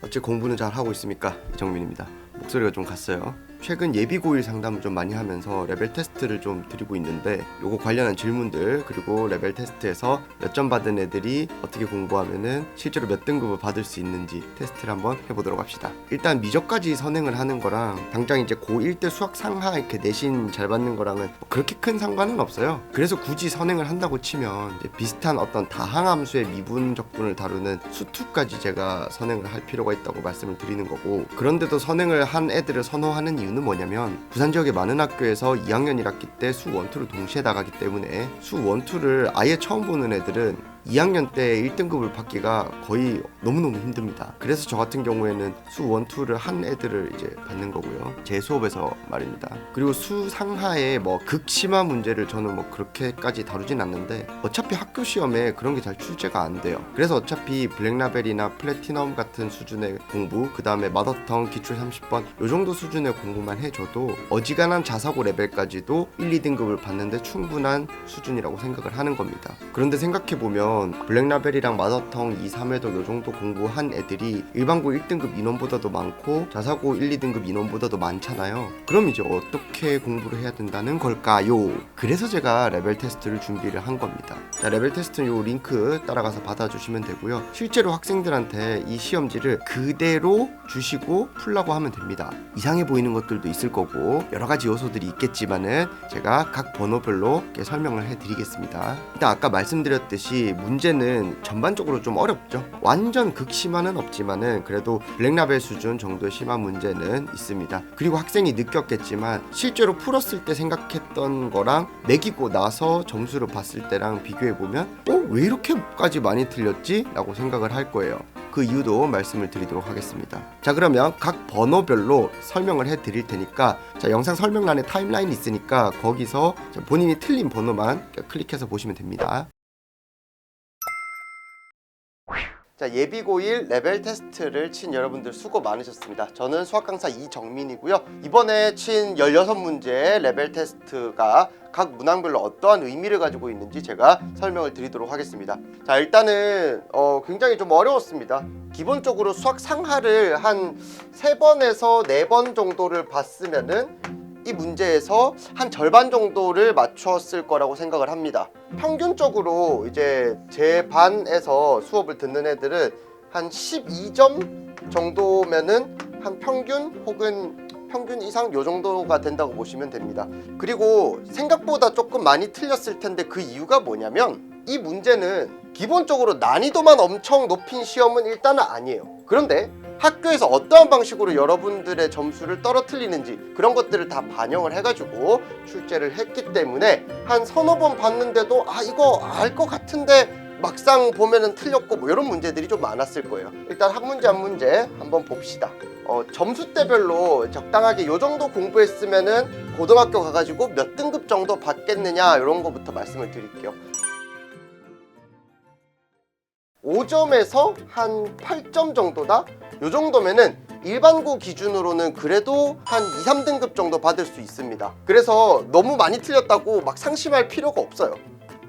어째 공부는 잘 하고 있습니까? 이정민입니다. 목소리가 좀 갔어요. 최근 예비고일 상담을 좀 많이 하면서 레벨 테스트를 좀 드리고 있는데 요거 관련한 질문들 그리고 레벨 테스트에서 몇 점 받은 애들이 어떻게 공부하면은 실제로 몇 등급을 받을 수 있는지 테스트를 한번 해보도록 합시다. 일단 미적까지 선행을 하는 거랑 당장 이제 고1 때 수학 상하 이렇게 내신 잘 받는 거랑은 뭐 그렇게 큰 상관은 없어요. 그래서 굳이 선행을 한다고 치면 이제 비슷한 어떤 다항함수의 미분 적분을 다루는 수2까지 제가 선행을 할 필요가 있다고 말씀을 드리는 거고, 그런데도 선행을 한 애들을 선호하는 이유는 뭐냐면 부산 지역의 많은 학교에서 2학년 1학기 때 수 1, 2를 동시에 나가기 때문에 수 1, 2를 아예 처음 보는 애들은 2학년 때 1등급을 받기가 거의 너무너무 힘듭니다. 그래서 저 같은 경우에는 수 1, 2를 한 애들을 이제 받는 거고요. 제 수업에서 말입니다. 그리고 수 상하의 뭐 극심한 문제를 저는 뭐 그렇게까지 다루진 않는데 어차피 학교 시험에 그런 게 잘 출제가 안 돼요. 그래서 어차피 블랙라벨이나 플래티넘 같은 수준의 공부, 그 다음에 마더텅 기출 30번 요 정도 수준의 공부만 해줘도 어지간한 자사고 레벨까지도 1, 2등급을 받는데 충분한 수준이라고 생각을 하는 겁니다. 그런데 생각해보면 블랙라벨이랑 마더텅 2, 3회독 요 정도 공부한 애들이 일반고 1등급 인원보다도 많고 자사고 1, 2등급 인원보다도 많잖아요. 그럼 이제 어떻게 공부를 해야 된다는 걸까요? 그래서 제가 레벨 테스트를 준비를 한 겁니다. 자, 레벨 테스트는 요 링크 따라가서 받아주시면 되고요. 실제로 학생들한테 이 시험지를 그대로 주시고 풀라고 하면 됩니다. 이상해 보이는 것들도 있을 거고 여러 가지 요소들이 있겠지만은 제가 각 번호별로 이렇게 설명을 해드리겠습니다. 일단 아까 말씀드렸듯이 문제는 전반적으로 좀 어렵죠. 완전 극심한은 없지만은 그래도 블랙라벨 수준 정도의 심한 문제는 있습니다. 그리고 학생이 느꼈겠지만 실제로 풀었을 때 생각했던 거랑 매기고 나서 점수를 봤을 때랑 비교해보면 왜 이렇게까지 많이 틀렸지? 라고 생각을 할 거예요. 그 이유도 말씀을 드리도록 하겠습니다. 자, 그러면 각 번호별로 설명을 해 드릴 테니까 자, 영상 설명란에 타임라인이 있으니까 거기서 본인이 틀린 번호만 클릭해서 보시면 됩니다. 자, 예비고1 레벨 테스트를 친 여러분들 수고 많으셨습니다. 저는 수학 강사 이정민이고요. 이번에 친 16문제의 레벨 테스트가 각 문항별로 어떠한 의미를 가지고 있는지 제가 설명을 드리도록 하겠습니다. 자, 일단은 굉장히 좀 어려웠습니다. 기본적으로 수학 상하를 한 3번에서 4번 정도를 봤으면은 이 문제에서 한 절반 정도를 맞췄을 거라고 생각을 합니다. 평균적으로 이제 제 반에서 수업을 듣는 애들은 한 12점 정도면은 한 평균 혹은 평균 이상 요 정도가 된다고 보시면 됩니다. 그리고 생각보다 조금 많이 틀렸을 텐데 그 이유가 뭐냐면 이 문제는 기본적으로 난이도만 엄청 높인 시험은 일단은 아니에요. 그런데 학교에서 어떠한 방식으로 여러분들의 점수를 떨어뜨리는지 그런 것들을 다 반영을 해가지고 출제를 했기 때문에 한 서너 번 봤는데도 이거 알 것 같은데 막상 보면은 틀렸고 뭐 이런 문제들이 좀 많았을 거예요. 일단 한 문제 한 문제 한번 봅시다. 점수대별로 적당하게 요 정도 공부했으면은 고등학교 가가지고 몇 등급 정도 받겠느냐 이런 거부터 말씀을 드릴게요. 5점에서 한 8점 정도다? 요 정도면은 일반고 기준으로는 그래도 한 2, 3등급 정도 받을 수 있습니다. 그래서 너무 많이 틀렸다고 막 상심할 필요가 없어요.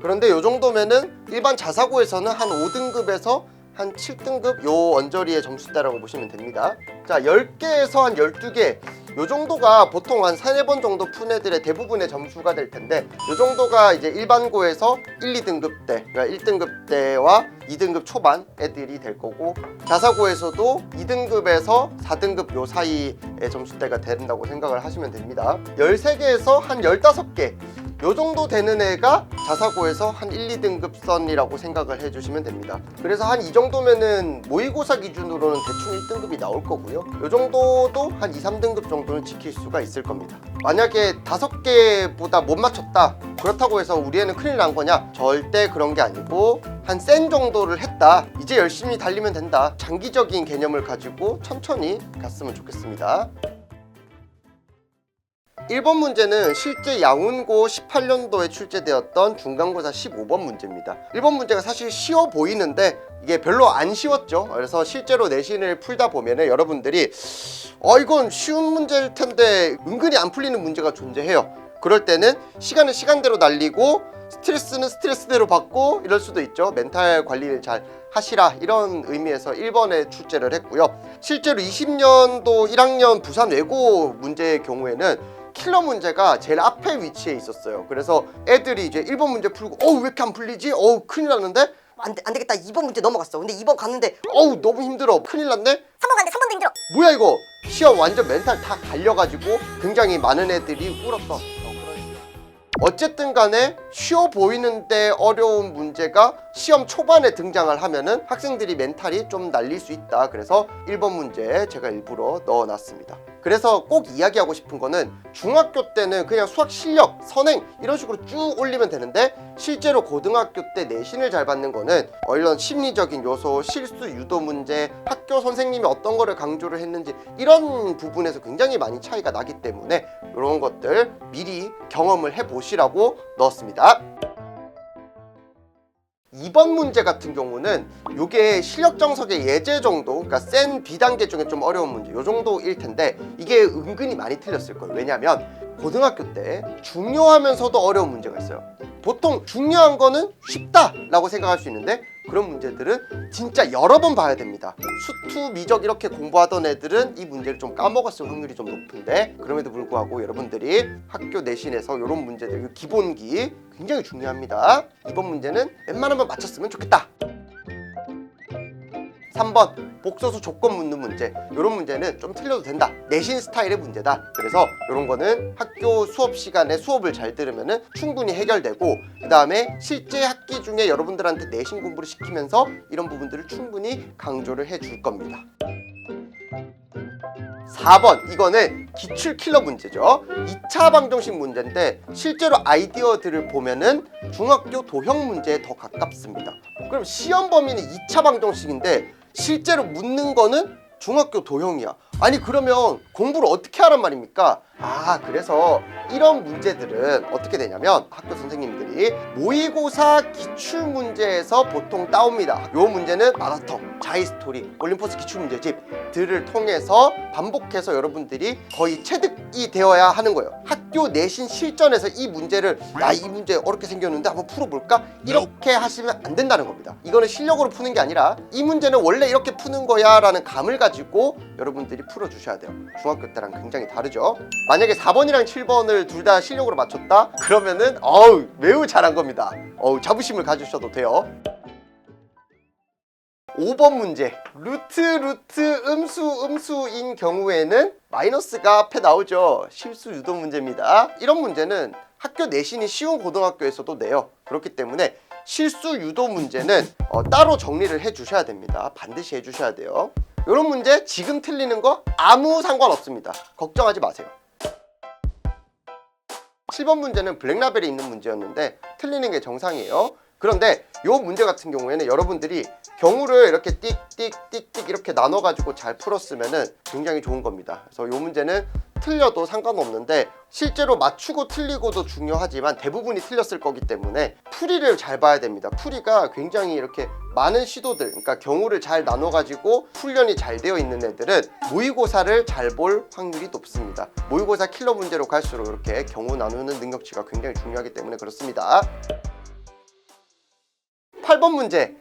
그런데 요 정도면은 일반 자사고에서는 한 5등급에서 한 7등급 요 언저리의 점수대라고 보시면 됩니다. 자, 10개에서 한 12개 요 정도가 보통 한 3, 4번 정도 푼 애들의 대부분의 점수가 될 텐데 요 정도가 이제 일반고에서 1, 2등급대 그러니까 1등급대와 2등급 초반 애들이 될 거고 자사고에서도 2등급에서 4등급 요 사이의 점수대가 된다고 생각을 하시면 됩니다. 13개에서 한 15개 요 정도 되는 애가 자사고에서 한 1, 2등급 선이라고 생각을 해주시면 됩니다. 그래서 한 이 정도면은 모의고사 기준으로는 대충 1등급이 나올 거고요. 요 정도도 한 2, 3등급 정도는 지킬 수가 있을 겁니다. 만약에 5개보다 못 맞췄다 그렇다고 해서 우리 애는 큰일 난 거냐? 절대 그런 게 아니고 한 센 정도를 했다, 이제 열심히 달리면 된다, 장기적인 개념을 가지고 천천히 갔으면 좋겠습니다. 1번 문제는 실제 양운고 18년도에 출제되었던 중간고사 15번 문제입니다. 1번 문제가 사실 쉬워 보이는데 이게 별로 안 쉬웠죠. 그래서 실제로 내신을 풀다 보면은 여러분들이 이건 쉬운 문제일 텐데 은근히 안 풀리는 문제가 존재해요. 그럴 때는 시간은 시간대로 날리고 스트레스는 스트레스대로 받고 이럴 수도 있죠. 멘탈 관리를 잘 하시라, 이런 의미에서 1번에 출제를 했고요. 실제로 20년도 1학년 부산 외고 문제의 경우에는 킬러 문제가 제일 앞에 위치해 있었어요. 그래서 애들이 이제 1번 문제 풀고 왜 이렇게 안 풀리지? 큰일 났는데 안 되겠다. 2번 문제 넘어갔어. 근데 2번 갔는데 너무 힘들어, 큰일 났네? 3번 갔는데 3번도 힘들어. 뭐야 이거, 시험 완전 멘탈 다 갈려가지고 굉장히 많은 애들이 울었던. 어쨌든 간에 쉬워 보이는데 어려운 문제가 시험 초반에 등장을 하면은 학생들이 멘탈이 좀 날릴 수 있다. 그래서 1번 문제 제가 일부러 넣어놨습니다. 그래서 꼭 이야기하고 싶은 거는 중학교 때는 그냥 수학 실력, 선행 이런 식으로 쭉 올리면 되는데 실제로 고등학교 때 내신을 잘 받는 거는 이런 심리적인 요소, 실수 유도 문제, 학교 선생님이 어떤 거를 강조를 했는지 이런 부분에서 굉장히 많이 차이가 나기 때문에 이런 것들 미리 경험을 해보시라고 넣었습니다. 2번 문제 같은 경우는 이게 실력 정석의 예제 정도, 그러니까 센 B단계 중에 좀 어려운 문제 요 정도일 텐데 이게 은근히 많이 틀렸을 거예요. 왜냐하면 고등학교 때 중요하면서도 어려운 문제가 있어요. 보통 중요한 거는 쉽다라고 생각할 수 있는데 그런 문제들은 진짜 여러 번 봐야 됩니다. 수투, 미적 이렇게 공부하던 애들은 이 문제를 좀 까먹었을 확률이 좀 높은데 그럼에도 불구하고 여러분들이 학교 내신에서 이런 문제들, 기본기 굉장히 중요합니다. 이번 문제는 웬만하면 맞췄으면 좋겠다. 3번 복소수 조건 묻는 문제, 이런 문제는 좀 틀려도 된다, 내신 스타일의 문제다. 그래서 이런 거는 학교 수업 시간에 수업을 잘 들으면 충분히 해결되고 그 다음에 실제 학기 중에 여러분들한테 내신 공부를 시키면서 이런 부분들을 충분히 강조를 해줄 겁니다. 4번 이거는 기출 킬러 문제죠. 2차 방정식 문제인데 실제로 아이디어들을 보면은 중학교 도형 문제에 더 가깝습니다. 그럼 시험 범위는 2차 방정식인데 실제로 묻는 거는 중학교 도형이야. 아니 그러면 공부를 어떻게 하란 말입니까? 그래서 이런 문제들은 어떻게 되냐면 학교 선생님들이 모의고사 기출문제에서 보통 따옵니다. 요 문제는 마라톤, 자이스토리, 올림포스 기출문제집들을 통해서 반복해서 여러분들이 거의 체득이 되어야 하는 거예요. 학교 내신 실전에서 이 문제를 이 문제 어렵게 생겼는데 한번 풀어볼까? 이렇게 하시면 안 된다는 겁니다. 이거는 실력으로 푸는 게 아니라 이 문제는 원래 이렇게 푸는 거야 라는 감을 가지고 여러분들이 풀어주셔야 돼요. 중학교 때랑 굉장히 다르죠. 만약에 4번이랑 7번을 둘 다 실력으로 맞췄다? 그러면은 매우 잘한 겁니다. 자부심을 가지셔도 돼요. 5번 문제, 루트 음수인 경우에는 마이너스가 앞에 나오죠. 실수 유도 문제입니다. 이런 문제는 학교 내신이 쉬운 고등학교에서도 내요. 그렇기 때문에 실수 유도 문제는 따로 정리를 해 주셔야 됩니다. 반드시 해 주셔야 돼요. 이런 문제 지금 틀리는 거 아무 상관없습니다. 걱정하지 마세요. 7번 문제는 블랙라벨이 있는 문제였는데 틀리는 게 정상이에요. 그런데 이 문제 같은 경우에는 여러분들이 경우를 이렇게 띡띡띡띡 이렇게 나눠가지고 잘 풀었으면 굉장히 좋은 겁니다. 그래서 이 문제는 틀려도 상관없는데 실제로 맞추고 틀리고도 중요하지만 대부분이 틀렸을 거기 때문에 풀이를 잘 봐야 됩니다. 풀이가 굉장히 이렇게 많은 시도들, 그러니까 경우를 잘 나눠가지고 훈련이 잘 되어 있는 애들은 모의고사를 잘 볼 확률이 높습니다. 모의고사 킬러 문제로 갈수록 이렇게 경우 나누는 능력치가 굉장히 중요하기 때문에 그렇습니다. 8번 문제,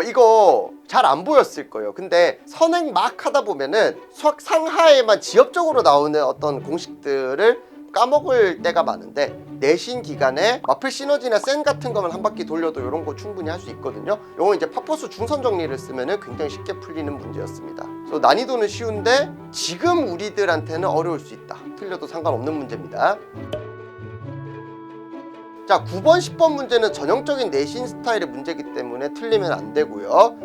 이거 잘 안 보였을 거예요. 근데 선행 막 하다 보면은 수학 상하에만 지엽적으로 나오는 어떤 공식들을 까먹을 때가 많은데 내신 기간에 마플 시너지나 센 같은 거만 한 바퀴 돌려도 이런 거 충분히 할 수 있거든요. 요거 이제 파포수 중선 정리를 쓰면은 굉장히 쉽게 풀리는 문제였습니다. 그래서 난이도는 쉬운데 지금 우리들한테는 어려울 수 있다. 틀려도 상관없는 문제입니다. 자, 9번, 10번 문제는 전형적인 내신 스타일의 문제이기 때문에 틀리면 안 되고요.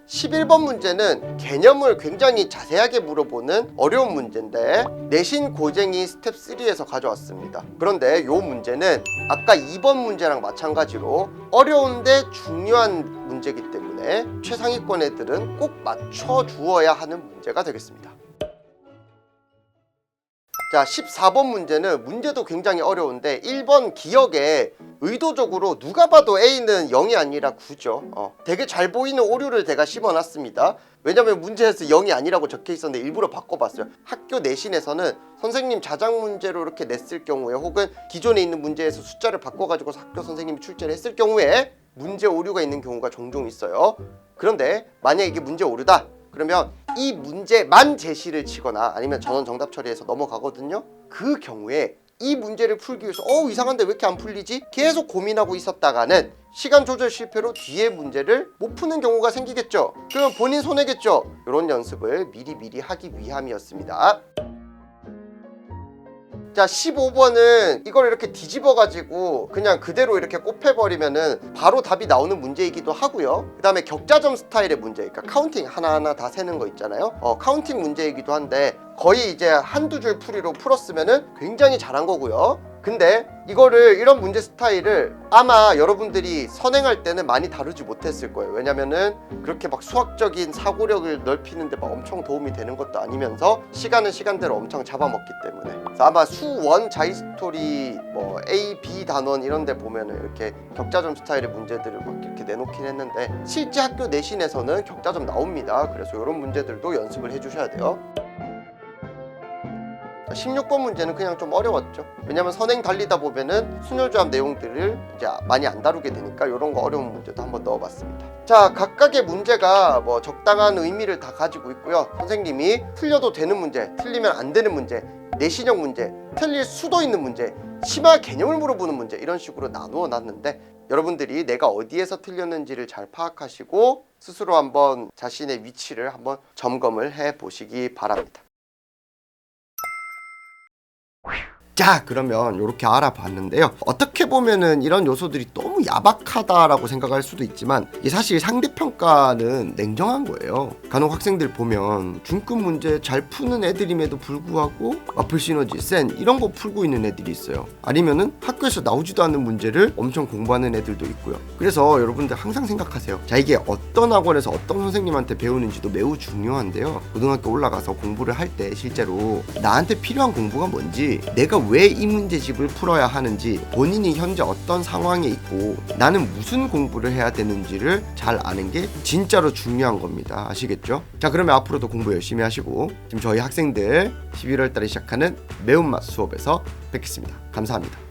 11번 문제는 개념을 굉장히 자세하게 물어보는 어려운 문제인데 내신 고쟁이 스텝 3에서 가져왔습니다. 그런데 이 문제는 아까 2번 문제랑 마찬가지로 어려운데 중요한 문제이기 때문에 최상위권 애들은 꼭 맞춰 주어야 하는 문제가 되겠습니다. 자, 14번 문제는 문제도 굉장히 어려운데 1번 기억에 의도적으로 누가 봐도 A는 0이 아니라 9죠. 되게 잘 보이는 오류를 제가 심어놨습니다. 왜냐면 문제에서 0이 아니라고 적혀 있었는데 일부러 바꿔봤어요. 학교 내신에서는 선생님 자작 문제로 이렇게 냈을 경우에 혹은 기존에 있는 문제에서 숫자를 바꿔가지고 학교 선생님이 출제를 했을 경우에 문제 오류가 있는 경우가 종종 있어요. 그런데 만약에 이게 문제 오류다 그러면 이 문제만 제시를 치거나 아니면 전원 정답 처리해서 넘어가거든요. 그 경우에 이 문제를 풀기 위해서 이상한데 왜 이렇게 안 풀리지? 계속 고민하고 있었다가는 시간 조절 실패로 뒤에 문제를 못 푸는 경우가 생기겠죠. 그러면 본인 손해겠죠. 이런 연습을 미리 하기 위함이었습니다. 자, 15번은 이걸 이렇게 뒤집어 가지고 그냥 그대로 이렇게 곱해버리면은 바로 답이 나오는 문제이기도 하고요. 그 다음에 격자점 스타일의 문제, 그러니까 카운팅 하나하나 다 세는 거 있잖아요. 카운팅 문제이기도 한데 거의 이제 한두 줄 풀이로 풀었으면은 굉장히 잘한 거고요. 근데 이거를 이런 문제 스타일을 아마 여러분들이 선행할 때는 많이 다루지 못했을 거예요. 왜냐면은 그렇게 막 수학적인 사고력을 넓히는데 막 엄청 도움이 되는 것도 아니면서 시간은 시간대로 엄청 잡아먹기 때문에. 그래서 아마 수원 자이스토리 뭐 A, B 단원 이런 데 보면은 이렇게 격자점 스타일의 문제들을 막 이렇게 내놓긴 했는데 실제 학교 내신에서는 격자점 나옵니다. 그래서 이런 문제들도 연습을 해주셔야 돼요. 16번 문제는 그냥 좀 어려웠죠. 왜냐면 선행 달리다 보면은 순열조합 내용들을 이제 많이 안 다루게 되니까 이런 거 어려운 문제도 한번 넣어봤습니다. 자, 각각의 문제가 뭐 적당한 의미를 다 가지고 있고요. 선생님이 틀려도 되는 문제, 틀리면 안 되는 문제, 내신형 문제, 틀릴 수도 있는 문제, 심화 개념을 물어보는 문제 이런 식으로 나누어 놨는데 여러분들이 내가 어디에서 틀렸는지를 잘 파악하시고 스스로 한번 자신의 위치를 한번 점검을 해 보시기 바랍니다. 자, 그러면 이렇게 알아봤는데요. 어떻게 보면은 이런 요소들이 너무 야박하다라고 생각할 수도 있지만 이게 사실 상대평가는 냉정한 거예요. 간혹 학생들 보면 중급 문제 잘 푸는 애들임에도 불구하고 마플 시너지, 센 이런 거 풀고 있는 애들이 있어요. 아니면은 학교에서 나오지도 않는 문제를 엄청 공부하는 애들도 있고요. 그래서 여러분들 항상 생각하세요. 자, 이게 어떤 학원에서 어떤 선생님한테 배우는지도 매우 중요한데요. 고등학교 올라가서 공부를 할 때 실제로 나한테 필요한 공부가 뭔지, 내가 왜 이 문제집을 풀어야 하는지, 본인이 현재 어떤 상황에 있고 나는 무슨 공부를 해야 되는지를 잘 아는 게 진짜로 중요한 겁니다. 아시겠죠? 자, 그러면 앞으로도 공부 열심히 하시고 지금 저희 학생들 11월 달에 시작하는 매운맛 수업에서 뵙겠습니다. 감사합니다.